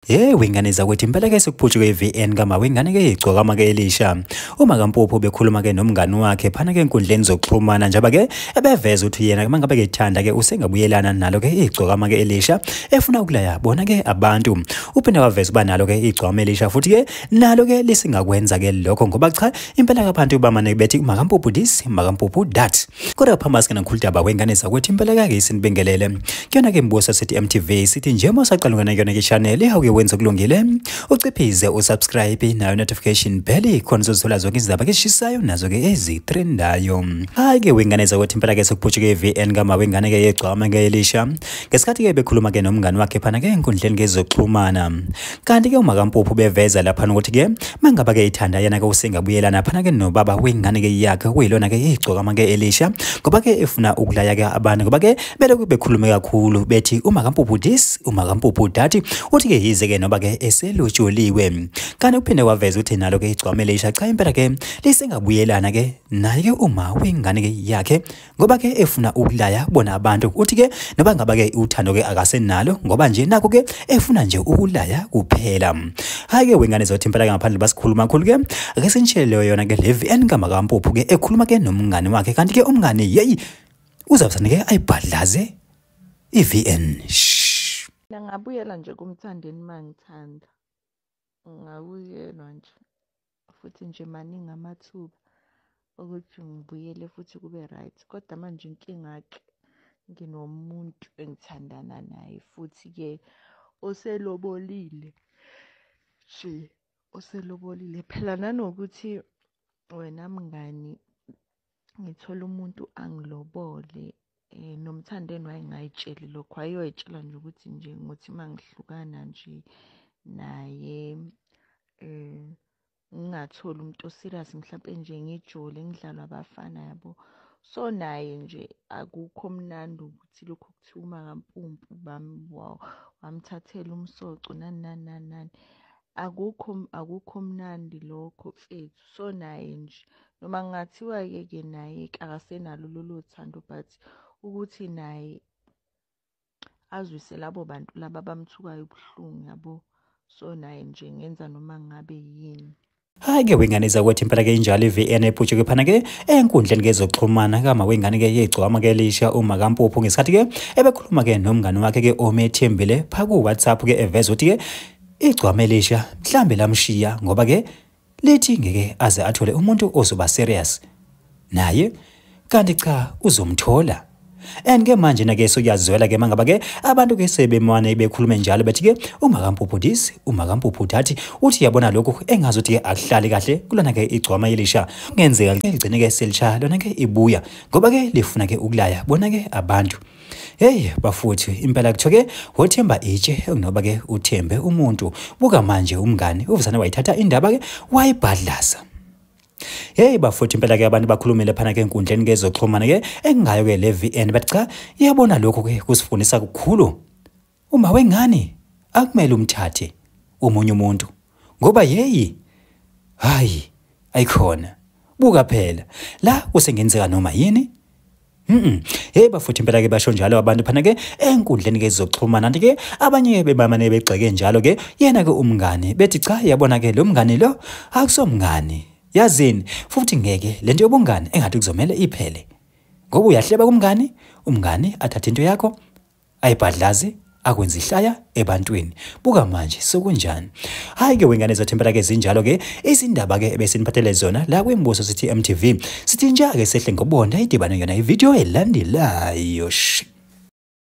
Wengane zakwethu impela ke sikuphuthuke iVN kama wengane ke igcoka make Elisha. Uma kaMpuphu bekhuluma ke nomngani wakhe phana ke enkundleni zokuxhumana njaba ke ebeveza ukuthi yena mangabe ke ethanda ke usengabuyelana nalo ke igcoka make Elisha efuna ukulaya bona ke abantu. Uphinde waveza uba nalo ke igcoka Elisha futhi ke nalo ke lisingakwenza ke lokho ngoba cha impela kabantu bamane bethi makaMpuphu this makaMpuphu that. Kodwa phambasi ke nakhuludaba wengane zakwethu impela ke isinibingelele. Kuyona ke imbuso sithi MTV sithi nje mosaqala ngena kuyona ke channel wenza kulungile uciphize usubscribe nayo notification bell khona uzothola zonke izindaba eshishayo nazo ke ezitrendayo. Hayi ke wengane zakwethu impela ke sokuphutshuke iVN kama wengane ke yegcwama ke Elisha ngesikhathi ke bekhuluma ke nomngani wakhe phana ke enkundleni ke zokuxhumana. Kanti ke uma kaMpuphu beveza lapha ukuthi ke mangaba ke ithanda yana ke usengabuyelana phana ke nobaba wengane ke yakhe kuyilona ke igcokama ke Elisha ngoba ke efuna ukulaya ke abantu ngoba ke belokhu bekhulume kakhulu bethi uma kaMpuphu this uma kaMpuphu that uthi ke yize ke noba ke eselotshuliwe. Kanti uphinde waveza ukuthi nalo ke igcwama Elisha cha impela ke lisengabuyelana ke naye ke uma wengane ke yakhe ngoba ke efuna ukulaya bona abantu uthi ke noba ngaba ke uthando ke akasenalo ngoba nje nako ke efuna nje ukulaya kuphela. Hayi ke wengane zothi impela ke ngaphandle basikhuluma kakhulu ke ake sinitshele yona ke leVN kama kaMpuphu ke ekhuluma ke nomngani wakhe kanti ke umngani uzabusana ke ayibhadlaze iVN. Ngabuyela nje kumthandeni mangithanda. Ngabuyelwa nje. Futhi nje maningi amathuba ukuthi ngibuyele futhi kube right. Kodwa manje inkinga ke nginomuntu engithandana naye futhi ke oselobolile. Oselobolile phela nanokuthi wena mngani ngithola umuntu angilobole nomthandeni wayengayitsheli lokho ayoyitshela nje ukuthi nje ngothi mangihlukana nje naye ngingatholi umuntu oserious mhlawumbe nje ngijole ngidlalwa abafana yabo. So naye nje akukho mnandi ukuthi lokho kuthiwa uma kaMpuphu wamthathela umsoco nani. Akukho mnandi lokho mfethu. So naye nje noma ngathiwa ke naye akasenalo lolo thando but ukuthi naye azwise labo bantu laba bamthukayo ubuhlungu yabo. So naye nje ngenza noma ngabe yini. Hayi ke wengane zakwethu impela ke injalo iVN ephuthuke phana ke enkundleni ke zokuxhumana kama wengane ke yegcwama ke Elisha uma kaMpuphu ngesikhathi ke ebekhuluma ke nomngani wakhe ke omethembile pha ku WhatsApp ke eveza ukuthi ke igcwama Elisha mhlambe lamshiya ngoba ke lithi ngeke aze athole umuntu ozoba serious naye kanti cha uzomthola. And ke manje na ke sokuyazwela ke mangaba ke abantu ke sebemane bekhulume njalo bethi ke uma kaMpuphu this uma kaMpuphu that uthi yabona lokho engazuthi ke akuhlali kahle kulona ke igcwama Elisha kungenzeka ke ligcine ke selisha lona ke ibuya ngoba ke lifuna ke ukulaya bona ke abantu. Bafuthi impela kutho ke wothemba itshe ngoba ke uthembe umuntu buka manje umngani uvusana wayithatha indaba ke wayibhadlaza. Bafuthi impela ke abantu bakhulumile phana ke enkundleni ke zokuxhumana ke engayo ke leVN bathi cha iyabona lokho ke kusifundisa kukhulu uma wengane akumele umthathe umunye umuntu ngoba hayi ayikhona buka phela la usengenzeka noma yini. Bafuthi impela ke basho njalo abantu phana ke enkundleni ke zokuxhumana ke abanye bebamane begxeke njalo ke yena ke umngane bethi cha yabona ke lo mngane lo akusomngane yazini futhi ngeke lento yobungane engathi kuzomela iphele ngoba uyahleba umngane athatha into yakho ayibhadlaze akwenza ihlaya ebantwini buka manje sokunjani. Hayi ke wengane zathempela ke zinjalo ke izindaba ke ebesiniphathele zona la kwembuso sithi MTV sithi nje ake sehle ngobonda idibane yona ivideo elandelayo.